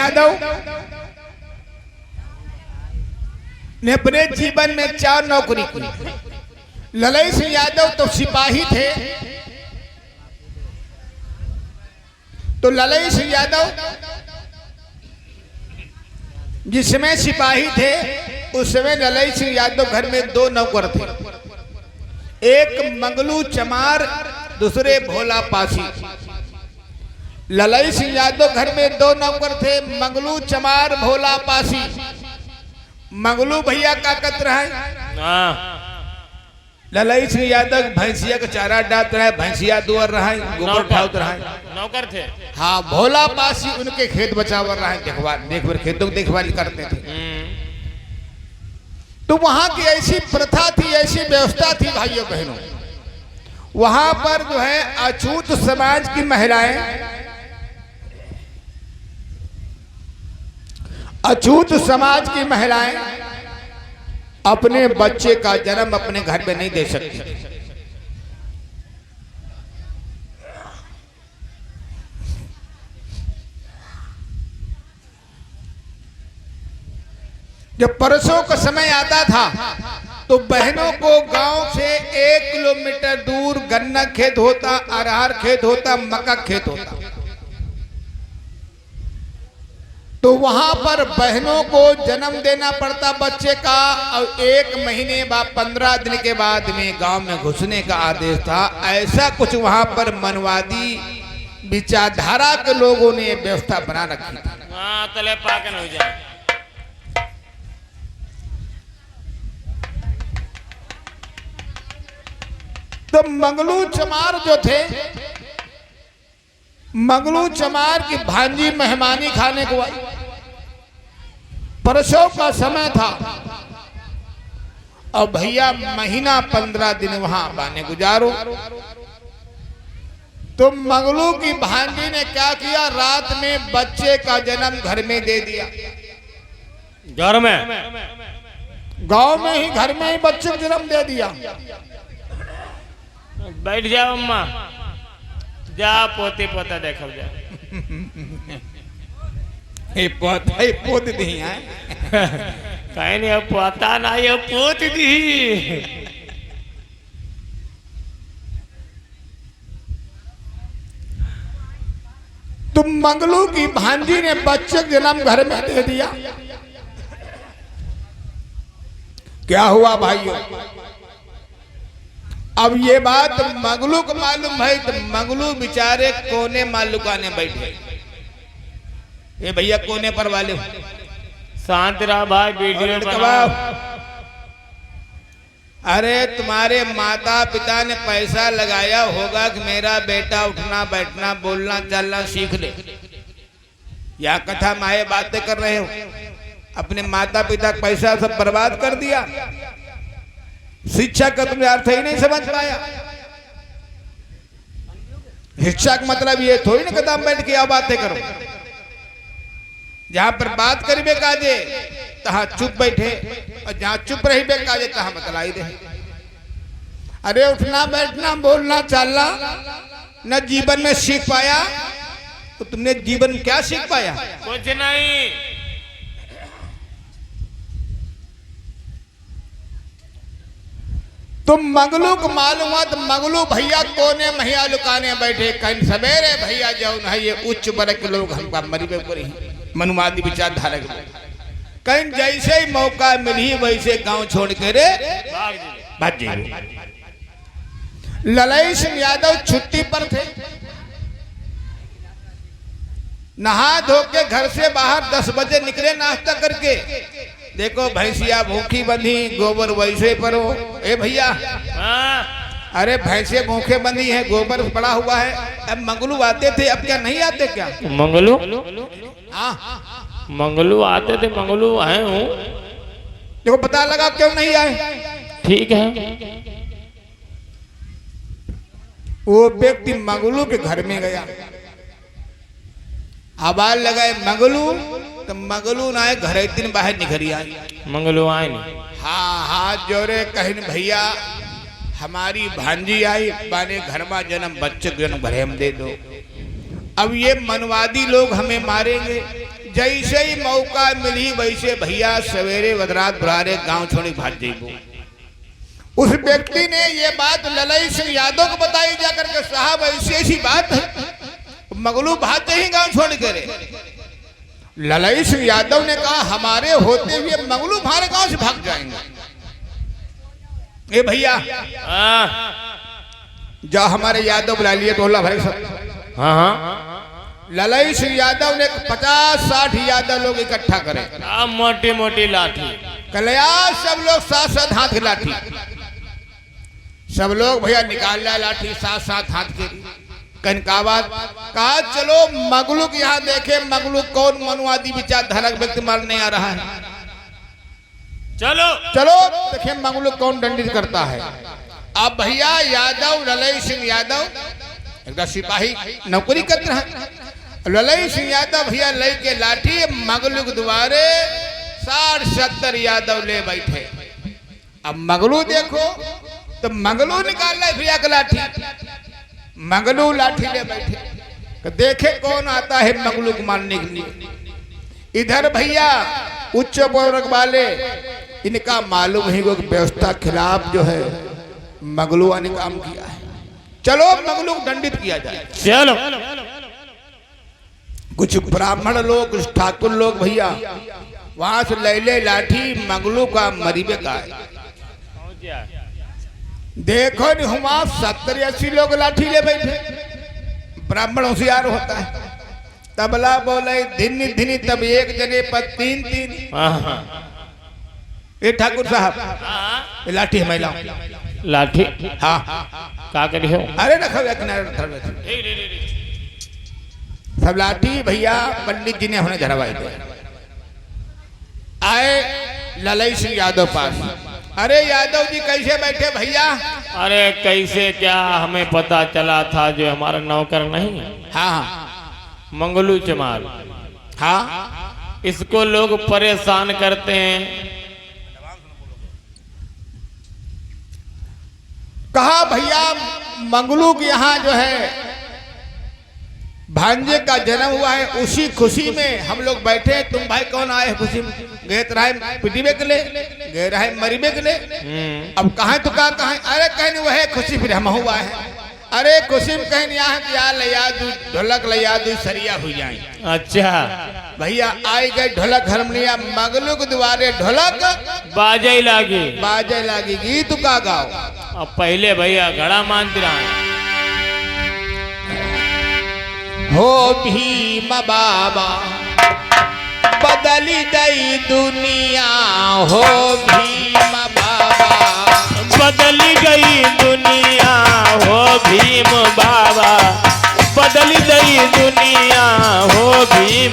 यादव ने अपने जीवन में 4 नौकरी की। ललई सिंह यादव तो सिपाही थे, तो ललई सिंह यादव जिस समय सिपाही थे उस समय ललई सिंह यादव घर में 2 नौकर थे, एक मंगलू चमार, दूसरे भोला पासी। ललई सिंह यादव घर में 2 नौकर थे, मंगलू चमार भोला पासी। मंगलू भैया का कत रहा है, ललई सिंह यादव भैंसिया का चारा डालता रहा, भैंसिया दुआर रहा, गोबर उठावत रहा, नौकर थे। हाँ, भोला पासी उनके खेत बचावर रहा, देखभाल खेतों की देखभाल करते थे। तो वहां की ऐसी प्रथा थी, ऐसी व्यवस्था थी भाइयों बहनों, वहां पर जो है अछूत समाज की महिलाएं, अछूत समाज की महिलाएं अपने बच्चे का जन्म अपने घर में नहीं दे सकती। जब परसों का समय आता था तो बहनों को गांव से 1 किलोमीटर दूर गन्ना खेत होता, अरहर खेत होता, मक्का खेत होता, तो वहां पर बहनों को जन्म देना पड़ता बच्चे का, और 1 महीने बाद 15 दिन के बाद में गांव में घुसने का आदेश था। ऐसा कुछ वहां पर मनवादी विचारधारा के लोगों ने व्यवस्था बना रखी थी। तले पाकन हो जाए। तो मंगलू चमार जो थे, मंगलू चमार की भांजी मेहमानी खाने को आई, परसों का समय था और भैया महीना 15 दिन वहां बाने गुजारो। तो मंगलू की भांजी ने क्या किया, रात में बच्चे का जन्म घर में दे दिया। घर में, गांव में ही, घर में ही बच्चे को जन्म दे दिया। बैठ जाओ अम्मा, जा पोते पोता देखो जा। ये पोत दी है कहीं नहीं, अब पोता ना, ये पोत दी। तो मंगलू की भांजी ने बच्चे को जन्म घर में दे दिया। क्या हुआ भाइयों, अब ये बात मंगलू को मालूम है, तो मंगलू बेचारे कोने मालूकाने बैठे। ये भैया कोने पर वाले शांत रहा भाई, वीडियो बनाओ। अरे तुम्हारे माता पिता ने पैसा लगाया होगा कि मेरा बेटा उठना बैठना बोलना चलना सीख ले, या कथा माए बातें कर रहे हो। अपने माता पिता का पैसा सब बर्बाद कर दिया, शिक्षा का तुमने अर्थ ही नहीं समझ पाया। शिक्षा का मतलब ये थोड़ी ना कदम बैठ के बातें करो, जहां पर बात करीबे काजे तहां चुप बैठे, और जहां चुप रही बे काजे तहां बतलाई दे। अरे उठना बैठना बोलना चलना न जीवन में सीख पाया, तो तुमने जीवन क्या सीख पाया? कुछ नहीं। तुम मंगलू को मालूम हुआ, तो मंगलू भैया कोने महिया लुकाने बैठे। कहीं सवेरे भैया जो है ये उच्च वर्ग के लोग हमका मरीबे पर मनुवादी विचारधारा के लोग, कहीं जैसे ही मौका मिली वैसे गांव छोड़ के रे भाग। ललई सिंह यादव छुट्टी पर थे, नहा धो के घर से बाहर 10 बजे निकले नाश्ता करके। देखो भैंसिया भूखी बंधी, गोबर वैसे पर हो। ए भैया, अरे भैंसे भूखे बंधी है, गोबर पड़ा हुआ है। अब मंगलू आते थे, अब क्या नहीं आते क्या? मंगलू, हाँ मंगलू आते थे, मंगलू आए हूँ। देखो पता लगा क्यों नहीं आए। ठीक है। वो व्यक्ति मंगलू के घर में गया, आवाज लगाए मंगलू, तो मंगलू ना आए, घर एक दिन बाहर निखरी आई। मंगलू आए नहीं। हाँ, हाथ जोड़े कहीं भैया हमारी भांजी आई, बाने घर में जन्म बच्चे को जन्म भरे हम दे दो। अब ये मनवादी लोग हमें मारेंगे, जैसे ही मौका मिली वैसे भैया सवेरे वदरात बुरारे गांव छोड़ी भाग जाइबो। उस व्यक्ति ने ये बात ललई सिंह यादव को बताई जाकर के साहब ऐसी ऐसी बात है, मगलू भागते ही गांव छोड़ करे। ललई सिंह यादव ने कहा हमारे होते हुए मगलू हमारे गांव से भाग जाएंगे। ए भैया जा हमारे यादव बुला लिए टोला भाई सब। हाँ हाँ ललई सिंह यादव ने 50-60 यादव लोग इकट्ठा करे। मोटी मोटी लाठी कलया सब लोग साथ-साथ हाथ की लाठी, सब लोग भैया निकाल लिया लाठी साथ-साथ हाथ के। कनकाबाद कहा चलो मगलू के यहाँ देखे मगलू कौन मनुवादी विचार धारक व्यक्ति मारने आ रहा है। चलो चलो देखे मगलू कौन दंडित करता है। अब भैया यादव ललई सिंह यादव एक सिपाही नौकरी करते हैं। ललई सिंह यादव भैया लई के लाठी मगलू के द्वारे 60-70 यादव ले बैठे। अब मगलू देखो तो मगलू निकाल रहा भैया का लाठी, मगलू लाठी ले बैठे तो देखे कौन आता है मगलू को मारने के लिए। इधर भैया उच्च वर्ग वाले इनका मालूम ही वो व्यवस्था खिलाफ जो है मगलुआ ने काम किया है, चलो मगलू को दंडित किया जाए। चलो कुछ ब्राह्मण लोग कुछ ठाकुर लोग भैया वहां से ले ले लाठी मगलू का मरीबे का है। देखो नहीं हुआ 70-80 लोग लाठी ले बैठे। ब्राह्मण होशियार होता है, तबला बोले धिनी धिनी तब एक जने पर 3-3। ए ठाकुर साहब ये लाठी है महिला लाठी हाँ का करी हो। अरे रखो सब लाठी भैया पंडित जी ने हमने धरवाई थे। आए ललई सिंह यादव पास। अरे यादव जी कैसे बैठे भैया? अरे कैसे क्या हमें पता चला था जो हमारा नौकर नहीं है हाँ मंगलू चमार, हाँ इसको लोग परेशान करते हैं। कहा भैया मंगलू के यहाँ जो है भांजे का जन्म हुआ है, उसी खुशी में हम लोग बैठे। तुम भाई कौन आए खुशी में? गए राय पिटीबे के ले गए राय मरीबे के ले। अब कहा तो कहा अरे कहीं वह खुशी फिर हम हुआ है। अरे खुशी में कहीं यहाँ क्या लिया ढोलक लिया दू सरिया हुई जाए। अच्छा भैया आई गए ढोलक हारमोनिया मगलू के द्वारे ढोलक बाजे लागी गीत का गाओ। अब पहले भैया घड़ा मानती रहा हो भीम बाबा बदली गई दुनिया, हो भीम बाबा बदली गई दुनिया, हो भीम बाबा बदली गई दुनिया, हो भीम।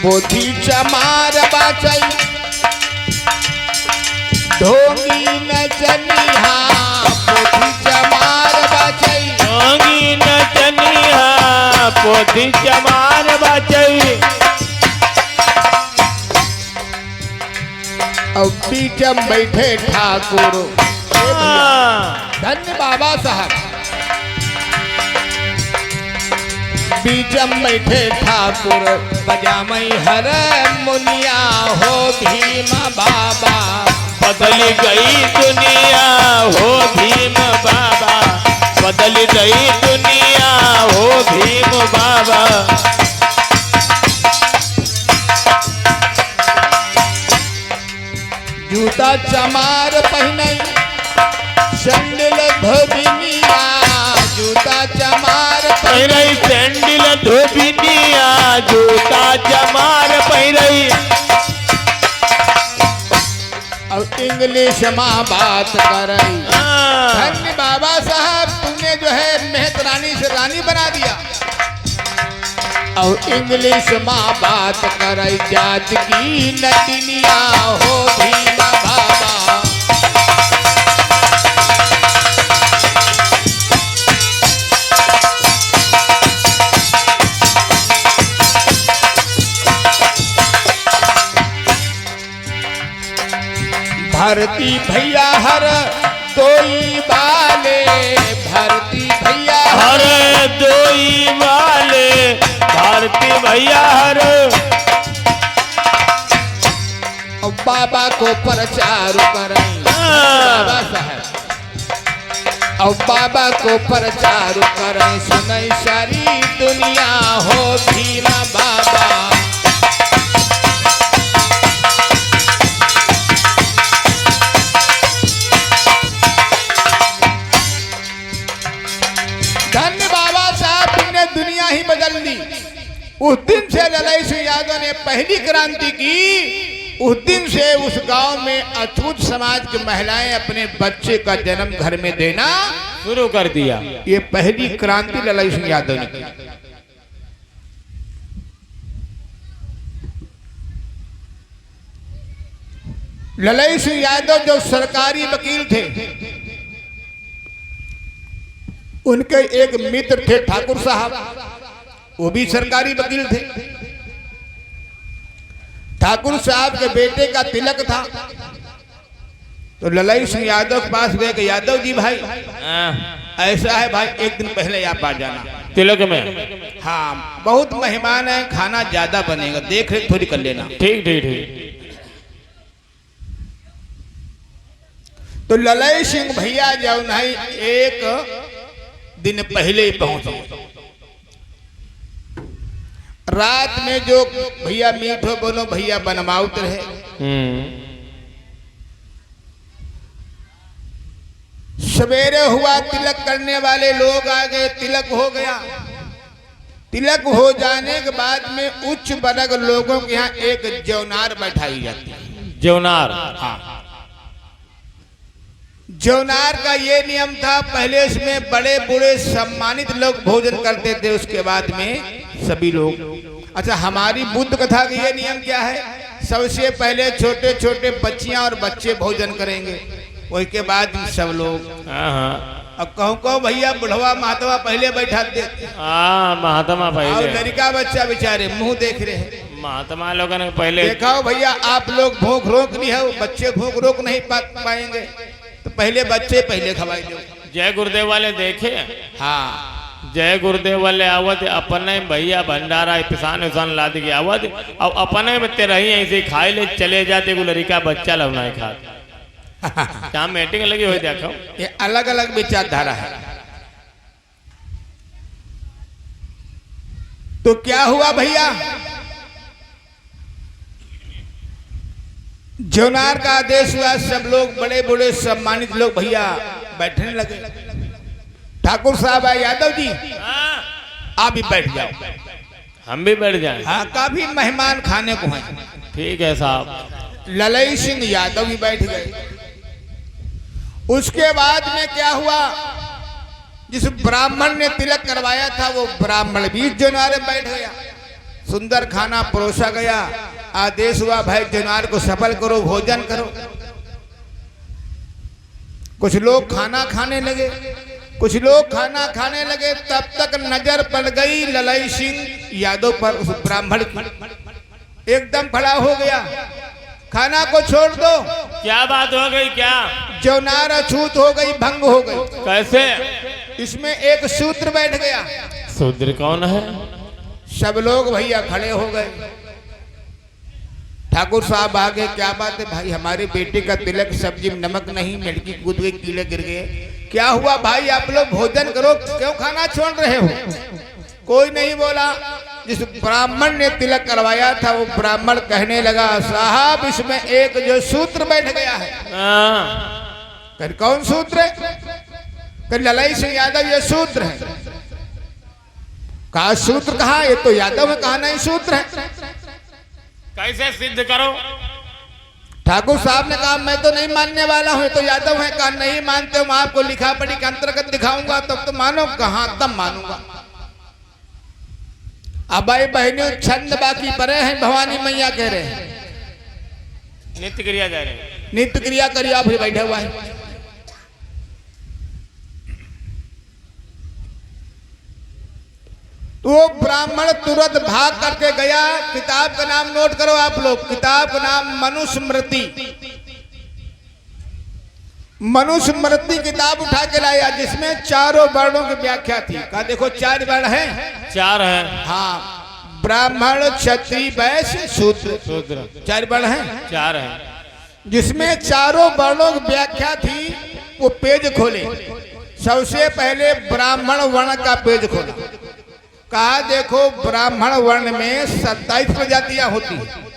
पोथी चमार बाचई ढोंगी नचनिया, पोथी चमार बाचई ढोंगी नचनिया, पोथी चमार बाचई। अब बीचम बैठे ठाकुर धन्य बाबा साहब, बीचम बैठे ठाकुर बजामई हर मुनिया, हो भीम बाबा बदली गई दुनिया, हो भीम बाबा बदली गई दुनिया, हो भीम बाबा। जूता चमार पहने सैंडल धोबिनिया, जूता चमार पहरे सैंडल धोबिनिया, जूता चमार पहरे। और इंग्लिश माँ बात कर रही। धन्य बाबा साहब तूने जो है मेहतरानी से रानी बना दिया। और इंग्लिश माँ बात कर जात की नटनिया, हो भीम बाबा। भरती भैया हर दोई वाले, भरती भैया हर दोई वाले, भैया हर और बाबा को प्रचार करें बाबा साहब और बाबा को प्रचार करें सुनई सारी दुनिया हो भीम बाबा। धन्य बाबा साहब ने दुनिया ही बदल दी। उस दिन से ललाई सिंह यादव ने पहली क्रांति की। उस दिन से उस गांव में अछूत समाज की महिलाएं अपने बच्चे का जन्म घर में देना शुरू कर दिया। ये पहली क्रांति ललाई सिंह यादव ने की। ललाई सिंह यादव जो सरकारी वकील थे, उनके एक मित्र थे ठाकुर साहब, वो भी सरकारी वकील थे। ठाकुर साहब के बेटे का तिलक था, तो ललाई सिंह यादव के पास गए कि यादव जी भाई ऐसा है भाई, एक दिन पहले आप आ जाना तिलक में। हाँ, बहुत मेहमान है, खाना ज्यादा बनेगा, देख रेख थोड़ी कर लेना। ठीक ठीक ठीक। तो ललाई सिंह भैया जो नहीं एक दिन पहले ही पहुंचे। रात में जो भैया मीठो बोलो भैया बनमाउत रहे। सवेरे हुआ, तिलक करने वाले लोग आ गए, तिलक हो गया। तिलक हो जाने के बाद में उच्च वर्ग लोगों के यहाँ एक जौनार बैठाई जाती है। जौनार, हाँ। जौनार का ये नियम था, पहले इसमें बड़े बूढ़े सम्मानित लोग भोजन करते थे, उसके बाद में सभी लोग। अच्छा, हमारी बुद्ध कथा का ये नियम क्या है? सबसे पहले छोटे छोटे बच्चियां और बच्चे भोजन करेंगे, वही के बाद सब लोग। अब कहूँ कहो भैया बुढ़वा महात्मा पहले बैठा देते। महात्मा और पहले, लड़का बच्चा बेचारे मुंह देख रहे हैं। महात्मा लोगों ने पहले देखा हो भैया, आप लोग भूख रोक ली है, बच्चे भूख रोक नहीं पाएंगे, तो पहले बच्चे पहले खवाई दो। जय गुरुदेव वाले देखे। हाँ, जय गुरुदेव वाले आवत अपने भैया भंडारा पिसान उसान लाद के आवत, अब अपने में तेरा ही ऐसे खाए ले चले जाते, गुलरी का बच्चा लवना है खा। क्या मीटिंग लगी हुई देखो, ये अलग अलग विचारधारा है। तो क्या हुआ भैया, जौनार का आदेश हुआ, सब लोग बड़े बड़े सम्मानित लोग भैया बैठने लगे। ठाकुर साहब आए, यादव जी आप भी बैठ जाओ। हम भी बैठ जाएं। हाँ, काफी मेहमान खाने को हैं। ठीक है साहब। ललाई सिंह यादव भी बैठ गए। उसके बाद में क्या हुआ, जिस ब्राह्मण ने तिलक करवाया था वो ब्राह्मण भी जौनार में बैठ गया। सुंदर खाना परोसा गया, आदेश हुआ भाई जौनार को सफल करो, भोजन करो। कुछ लोग खाना खाने लगे, कुछ लोग खाना खाने लगे, तब तक नजर पड़ गई ललाई सिंह यादव पर उस ब्राह्मण की। एकदम खड़ा हो गया, खाना को छोड़ दो। क्या बात हो गई? क्या जौनार अछूत हो गई, भंग हो गई। कैसे? इसमें एक सूत्र बैठ गया। सूत्र कौन है? सब लोग भैया खड़े हो गए। ठाकुर साहब आगे, क्या बात है भाई, हमारे बेटे का तिलक, सब्जी में नमक नहीं, लड़की कूद गई, कीड़े गिर गए। क्या हुआ भाई, आप लोग भोजन करो, क्यों खाना छोड़ रहे हो? कोई नहीं बोला। जिस ब्राह्मण ने तिलक करवाया था वो ब्राह्मण कहने लगा, साहब इसमें एक जो सूत्र बैठ गया है। कर कौन सूत्र है? कर ललाई सिंह यादव ये सूत्र है। कहा सूत्र कहा? ये तो यादव है, कहा नहीं सूत्र है। कैसे सिद्ध करो? ठाकुर साहब ने कहा मैं तो नहीं मानने वाला हूँ, तो यादव है। कहा नहीं मानते हो, मैं आपको लिखा पढ़ी के अंतर्गत दिखाऊंगा, तब तो मानो। कहा तब मानूंगा। अब भाई बहनों, छंद बाकी पड़े हैं, भवानी मैया कह रहे हैं नित्य क्रिया जा रहे, नित्य क्रिया करिए। आप बैठे हुआ है। तो वो ब्राह्मण तुरंत भाग करके गया। किताब का नाम नोट करो आप लोग, किताब का नाम मनुस्मृति। मनुस्मृति किताब उठा के लाया, जिसमें चारों वर्णों की व्याख्या थी। कहा देखो 4 वर्ण हैं। 4 है। हाँ, ब्राह्मण क्षत्रिय वैश्य शूद्र, शूद्र 4 वर्ण हैं। 4 है। जिसमें चारों वर्णों की व्याख्या थी वो पेज खोले। सबसे पहले ब्राह्मण वर्ण का पेज खोला। कहा देखो ब्राह्मण वर्ण में 27 प्रजातियां होती हैं,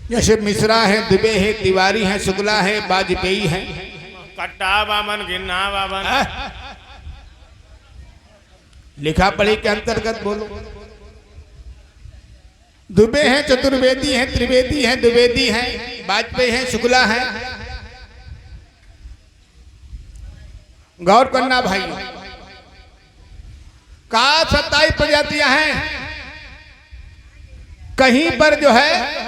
जैसे मिश्रा है, दुबे है, तिवारी है, शुक्ला है, वाजपेयी है, कट्टा बामन, गिन्ना बामन। लिखा पढ़ी के अंतर्गत बोलो। दुबे हैं, चतुर्वेदी हैं, त्रिवेदी हैं, द्विवेदी हैं, वाजपेयी हैं, शुक्ला है। गौर करना भाई, कहा 27 प्रजातियां हैं। कहीं पर जो है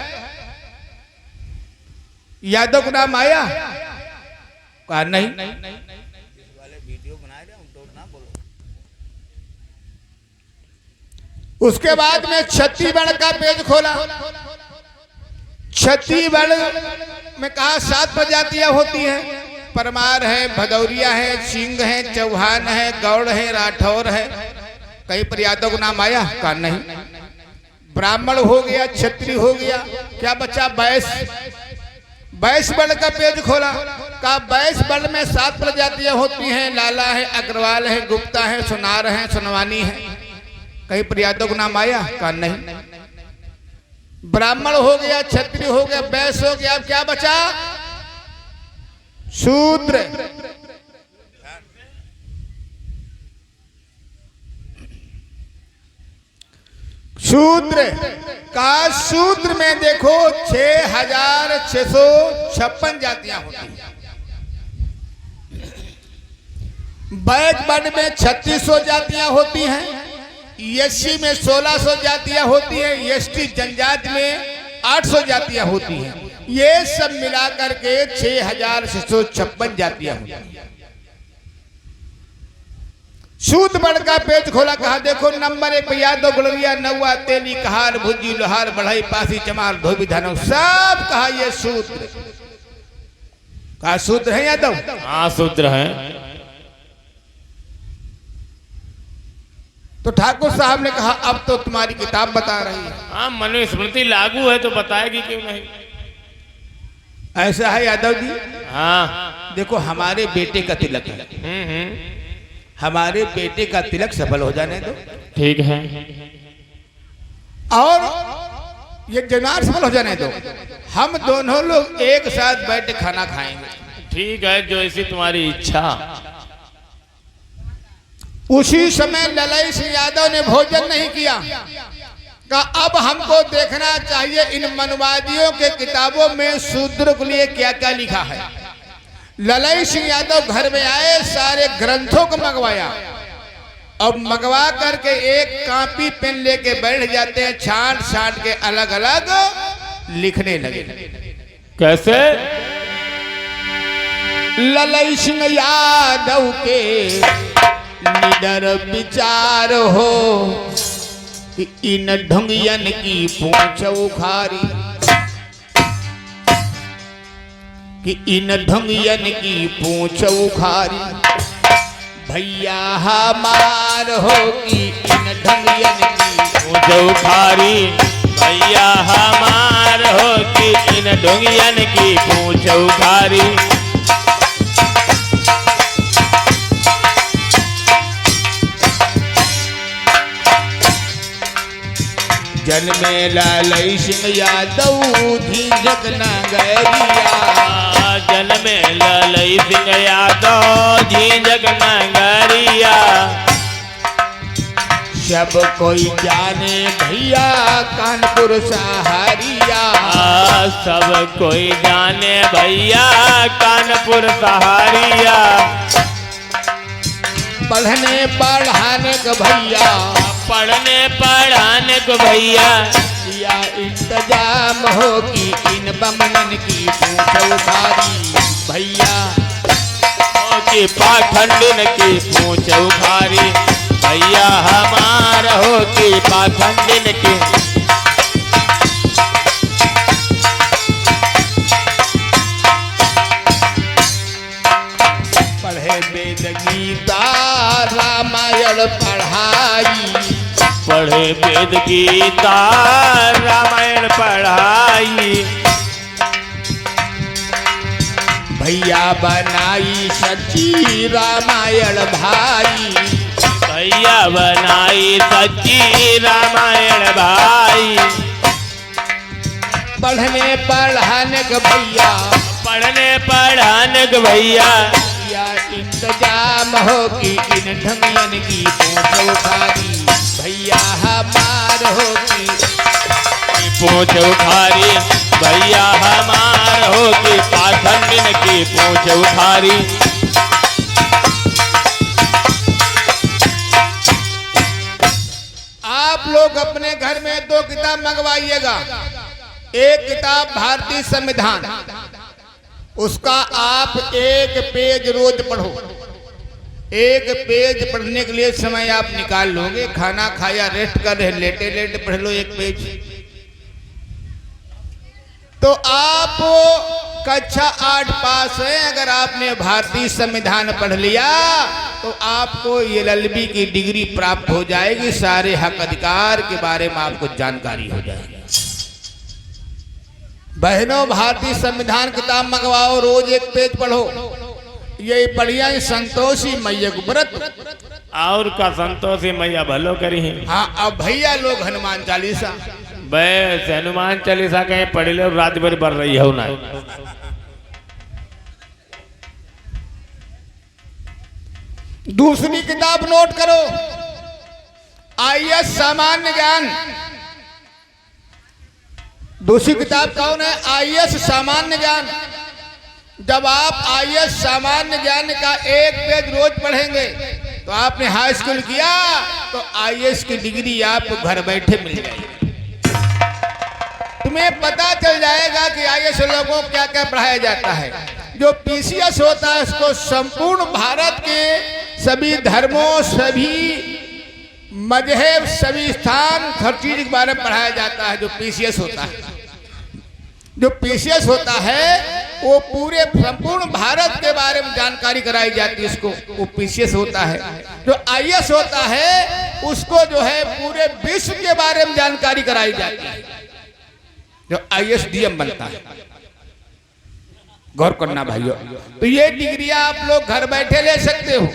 यादव का नाम आया? कहा नहीं। उसके बाद में क्षत्रिय वर्ण का पेज खोला। क्षत्रिय वर्ण में कहा 7 प्रजातियां होती हैं। परमार है, भदौरिया है, सिंह है, चौहान है, गौड़ है, राठौर है। कहीं पर यादव का नाम आया? कहा नहीं। ब्राह्मण हो गया, क्षत्रिय हो गया, क्या बचा? वैश्य। वैश्य वर्ण का पेज खोला। कहा वैश्य वर्ण में 7 प्रजातियां होती हैं। लाला है, अग्रवाल है, गुप्ता है, सुनार है, सुनवानी है। कहीं पर यादव का नाम आया? कहा नहीं। ब्राह्मण हो गया, क्षत्रिय हो गया, वैश्य हो गया, अब क्या बचा? शूद्र। शूद्र का शूद्र में देखो 6656 जातियां होती हैं। वैश्य वर्ण में 3600 जातियां होती हैं। एससी में 1600 जातियां होती हैं। एसटी जनजाति में 800 जातियां होती हैं। ये सब मिलाकर के 6656 जातियां होती हैं। शूद्र वर्ण का पेज खोला। कहा देखो नंबर 1 यादव, गुलरिया, नौवा, तेली, कहार, भुज्जी, लोहार, बढ़ई, पासी, चमार, धोबी, धनव, सब कहा ये शूद्र। कहा शूद्र है यादव? हाँ शूद्र है। तो ठाकुर साहब ने कहा अब तो तुम्हारी किताब बता रही है। हाँ मनुस्मृति लागू है तो बताएगी क्यों नहीं। ऐसा है यादव जी। हाँ देखो हमारे बेटे का तिलक है। हमारे बेटे का तिलक सफल हो जाने दो। ठीक है। और ये जनार सफल हो जाने दो। हम दोनों लोग एक साथ बैठ खाना खाएंगे। ठीक है, जो ऐसी तुम्हारी इच्छा। उसी समय ललई सिंह यादव ने भोजन नहीं किया। का अब हमको देखना चाहिए इन मनवादियों के किताबों में शूद्र के लिए क्या क्या लिखा है। ललई सिंह यादव घर में आए, सारे ग्रंथों को मंगवाया। अब मंगवा करके एक कॉपी पेन लेके बैठ जाते हैं, छांट छांट के अलग अलग लिखने लगे। कैसे? ललई सिंह यादव के निडर विचार हो कि इन ढुंगियन की पूंछ उखारी, कि इन ढुंगियन की पूंछ उखारी। भैया हमार हो कि इन ढुंगियन की पूंछ उखारी। भैया हमार हो कि इन ढुंगियन की पूंछ उखारी। जन्मे ललई सिंह यादव झिंझक नगरिया। जन्मे ललई सिंह यादव झिंझक नगरिया। सब कोई जाने भैया कानपुर सहारिया। सब कोई जाने भैया कानपुर सहारिया। पढ़ने पढ़ाने का भैया, पढ़ने पढ़ाने को भैया या इंतजाम हो कि इन बमनन की पूंछ उखारी। भैया हो कि पाखंडिन की पूंछ उखारी। भैया हमार हो कि पाखंडिन की। पढ़े वेद गीता रामायण पढ़ाई। पढ़े वेद गीता रामायण पढ़ाई। भैया बनाई सच्ची रामायण भाई, भैया बनाई सच्ची रामायण भाई। पढ़ने पढ़ाने के भैया, पढ़ने पढ़ाने के भैया, या इंतजाम हो कि इन ढमियन की पूछ उखारी, भैया हमार हो कि पूछ उखारी, भैया हमार हो कि पाखंडिन की पूछ उखारी। आप लोग अपने घर में 2 किताब मंगवाइएगा। एक किताब भारतीय संविधान, उसका आप 1 पेज रोज पढ़ो। 1 पेज पढ़ने के लिए समय आप निकाल लोगे, खाना खाया रेस्ट कर रहे लेटे लेटे पढ़ लो 1 पेज। तो आप कक्षा 8 पास हैं, अगर आपने भारतीय संविधान पढ़ लिया तो आपको LLB की डिग्री प्राप्त हो जाएगी, सारे हक अधिकार के बारे में आपको जानकारी हो जाएगी। बहनों, भारतीय संविधान किताब मंगवाओ, रोज 1 पेज पढ़ो। ये बढ़िया संतोषी मैया को व्रत और का संतोषी मैया भलो करी है। हाँ, अब भैया लोग हनुमान चालीसा, बस हनुमान चालीसा कहीं पढ़ लो, रात भर बढ़ रही हो ना। दूसरी किताब नोट करो, IAS सामान्य ज्ञान। दूसरी किताब कौन है? IAS सामान्य ज्ञान। जब आप IAS सामान्य ज्ञान का 1 पेज रोज पढ़ेंगे तो आपने हाई स्कूल किया तो IAS की डिग्री आपको घर बैठे मिल जाएगी। तुम्हें पता चल जाएगा कि IAS लोगों को क्या क्या पढ़ाया जाता है। जो PCS होता है उसको संपूर्ण भारत के सभी धर्मों, सभी मजहब, सभी स्थान, हर चीज के बारे में पढ़ाया जाता है। जो PCS होता है, जो PCS होता है वो पूरे संपूर्ण भारत के बारे में जानकारी कराई जाती है, उसको वो PCS होता है। जो IAS होता है उसको जो है पूरे विश्व के बारे में जानकारी कराई जाती है, जो IAS DM बनता है। गौर करना भाइयों। तो ये डिग्री आप लोग घर बैठे ले सकते हो।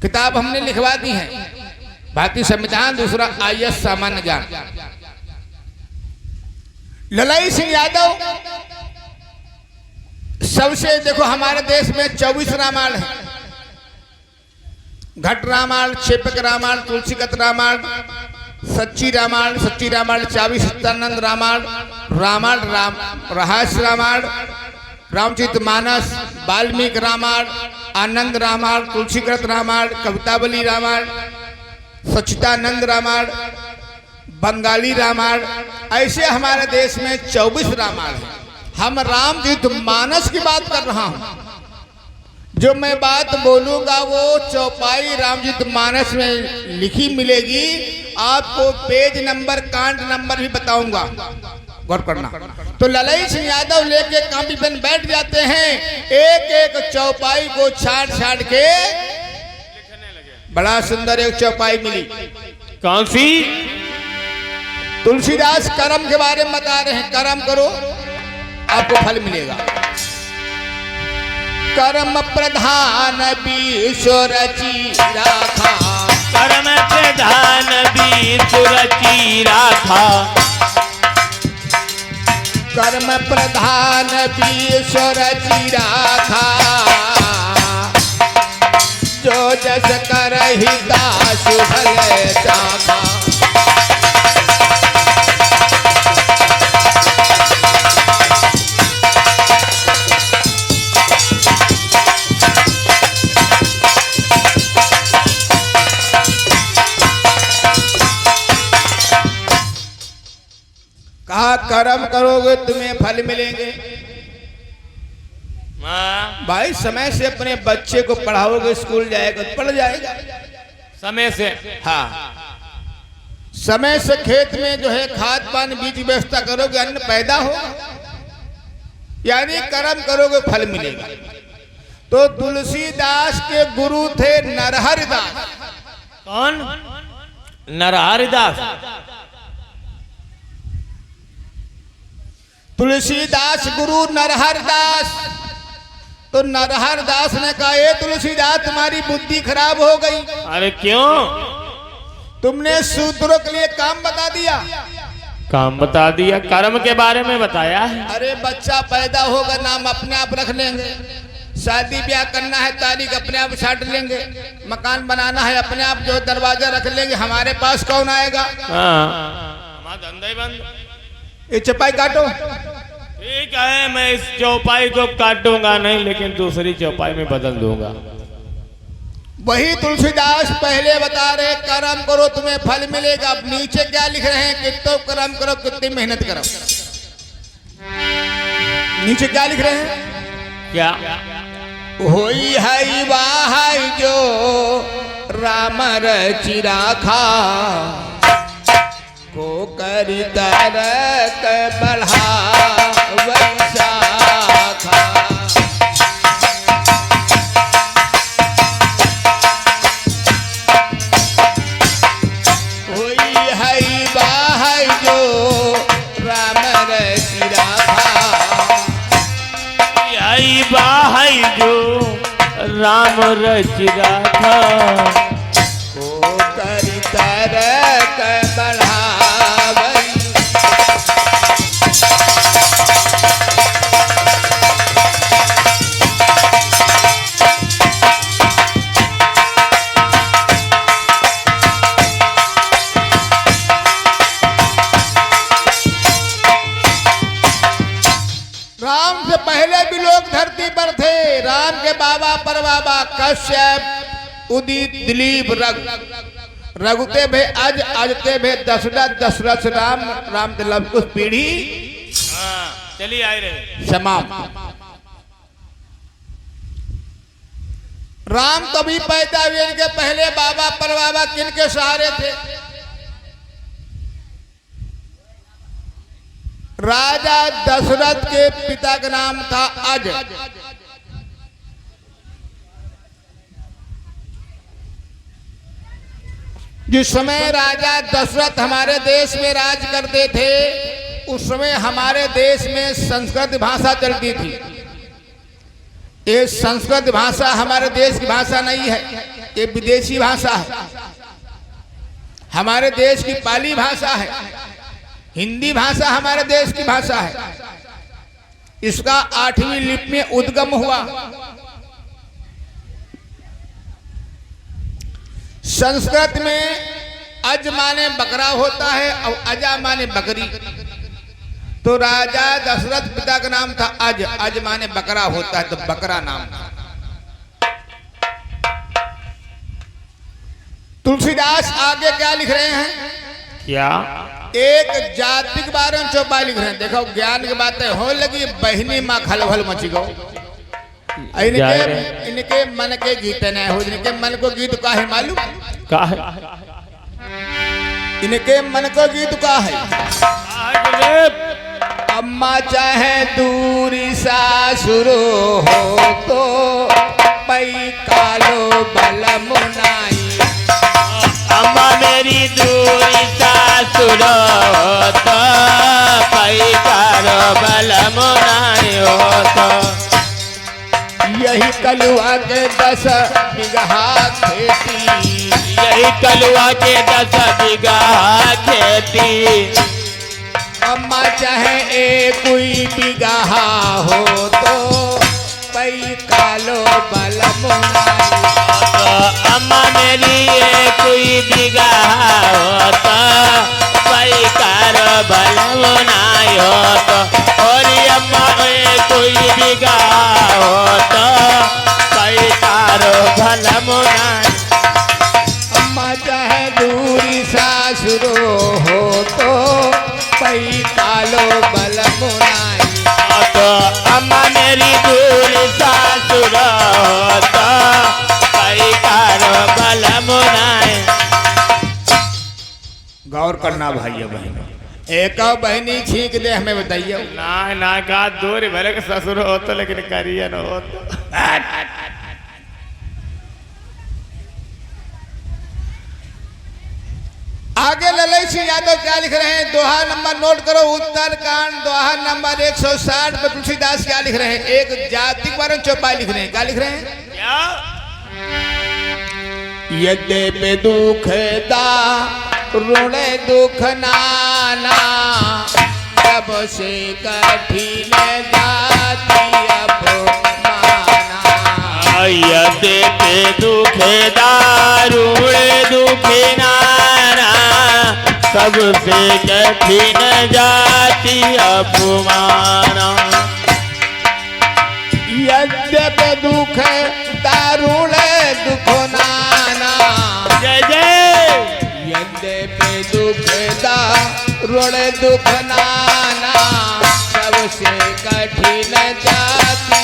किताब हमने लिखवा दी है, भारतीय संविधान, दूसरा IAS सामान्य ज्ञान। ललाई सिंह यादव सबसे, देखो हमारे देश में 24 रामायण है। घट रामायण, क्षेपक रामायण, तुलसीगत रामायण, सच्ची रामायण, 24 सत्यानंद रामायण, रामायण राम रहस्य रामायण, रामचरितमानस, वाल्मीकि रामायण, आनंद रामायण, तुलसीकृत रामायण, कवितावली रामायण, सच्चिदानंद रामायण, बंगाली रामायण। ऐसे हमारे देश में 24 रामायण है। हम रामचरितमानस की बात कर रहा हूं। जो मैं बात बोलूंगा वो चौपाई रामचरितमानस में लिखी मिलेगी। आपको पेज नंबर, कांड नंबर भी बताऊंगा, गौर करना। तो ललाई सिंह यादव लेके कॉपी पेन बैठ जाते हैं, एक एक चौपाई को छाट छाट के बड़ा सुंदर एक चौपाई मिली। कौन सी? तुलसीदास कर्म के बारे में बता रहे हैं। कर्म करो आपको फल मिलेगा। कर्म प्रधान विश्व रची राखा, कर्म प्रधान विश्व रची राखा, कर्म प्रधान विश्व रची राखा, जो जस करहि दासु भले चाखा। कहा कर्म करोगे तुम्हें फल मिलेंगे। भाई समय से अपने बच्चे को पढ़ाओगे, स्कूल जाएगा तो पढ़ जाएगा। समय से, हाँ, समय से खेत में जो है खाद पानी बीज की व्यवस्था करोगे, अन्न पैदा होगा, यानी कर्म करोगे फल मिलेगा। तो तुलसीदास के गुरु थे नरहरि दास। कौन? नरहरिदास। तुलसीदास गुरु नरहरदास। तो नरहरदास ने कहा, ये तुलसीदास तुम्हारी बुद्धि खराब हो गई। अरे क्यों? तुमने शूद्रों के लिए काम बता दिया। काम बता दिया? कर्म के बारे में बताया है। अरे बच्चा पैदा होगा, नाम अपने आप रख लेंगे। शादी ब्याह करना है, तारीख अपने आप छाट लेंगे। मकान बनाना है, अपने आप जो दरवाजा रख लेंगे। हमारे पास कौन आएगा? हमारा धंधा ही बंद। ये चपाई काटो। ठीक है, मैं इस चौपाई को काटूंगा नहीं, लेकिन दूसरी चौपाई में बदल दूंगा। वही तुलसीदास पहले बता रहे, कर्म करो तुम्हें फल मिलेगा। अब नीचे क्या लिख रहे हैं? कितना कर्म करो, कितनी मेहनत करो। नीचे क्या लिख रहे हैं? क्या? होई है वाह जो राम रचि राखा, को करी तरक बढ़ावन शाखा। होई है वाह जो राम रचि राखा, आई बाहई जो राम रचि राखा, को करी तरक बढ़ावन। राम से पहले भी लोग धरती पर थे। राम के बाबा परबाबा कश्यप, उदित, दिलीप, रघुते भे अज, अजते भे दशरथ, दशरथ राम, राम के लव कुछ पीढ़ी चलिए आए रहे समाम। राम कभी पैदा हुए, इनके पहले बाबा परबाबा किनके सहारे थे? राजा दशरथ के पिता का नाम था अज। जिस समय राजा दशरथ हमारे देश में राज करते थे, उस समय हमारे देश में संस्कृत भाषा चलती थी। ये संस्कृत भाषा हमारे देश की भाषा नहीं है, ये विदेशी भाषा है। हमारे देश की पाली भाषा है, हिंदी भाषा हमारे देश की भाषा है। इसका 8वीं लिपि में उद्गम हुआ। संस्कृत में अज माने बकरा होता है और अजा माने बकरी। तो राजा दशरथ पिता का नाम था अज, अज माने बकरा होता है, तो बकरा नाम था। तुलसीदास आगे क्या लिख रहे हैं? क्या? एक जाति के बारे में चौपाई लिख रहे हैं। देखो ज्ञान की बातें हो लगी, बहनी माँ खलभल मच गो। इनके मन के गीत न हो, इनके मन को गीत का है मालूम? का है? इनके मन को गीत का है। अम्मा चाहे दूरी सासुरो हो, तो पई कालो बल मुनाई। अम्मा मेरी दूरी सासुर हो, तो पई कालो बल मुनाई हो। तो यही कलुआ के 10 बीघा खेती, यही कलुआ के 10 बीघा खेती। अम्मा चाहे एक कोई बीघा हो, तो पई कालो बल मुनाई। अम्मा मेरी कोई बीघा हो, तो पई कारो बल मुनाई हो। तो और अम्मा कोई बीघा हो, तो पई कारो भल मुनाई। अम्मा चाहे दूरी सासुरो हो, तो पई कालो बल मुनाई। तो अम्मा मेरी दूरी सासुर हो, तो पई कारो बल मुनाई। गौर करना भाइयों बहनों, एक बहनी छींक दे हमें बताइए। ना ना का दूर भले के ससुर हो तो, लेकिन करिए न हो तो। आगे ललई सिंह यादव क्या लिख रहे हैं, दोहा नंबर नोट करो, उत्तरकांड दोहा नंबर 160 पर तुलसीदास क्या लिख रहे हैं, एक जाति वर्ण चौपाई लिख रहे हैं। क्या लिख रहे हैं? क्या? यद्यपि दुख दा ऋण दुख नाना, तब से कठिन जाति अपमाना। यद्यपि दुख दारुण दुख नाना, सबसे कठिन जाति अपमाना। यद्यपि दुख दारुण दुख नाना, जय जय। यद्यपि दुख दारुण दुख नाना, सबसे कठिन जाति।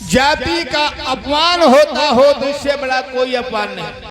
जाति का अपमान होता हो तो इससे बड़ा कोई अपमान नहीं।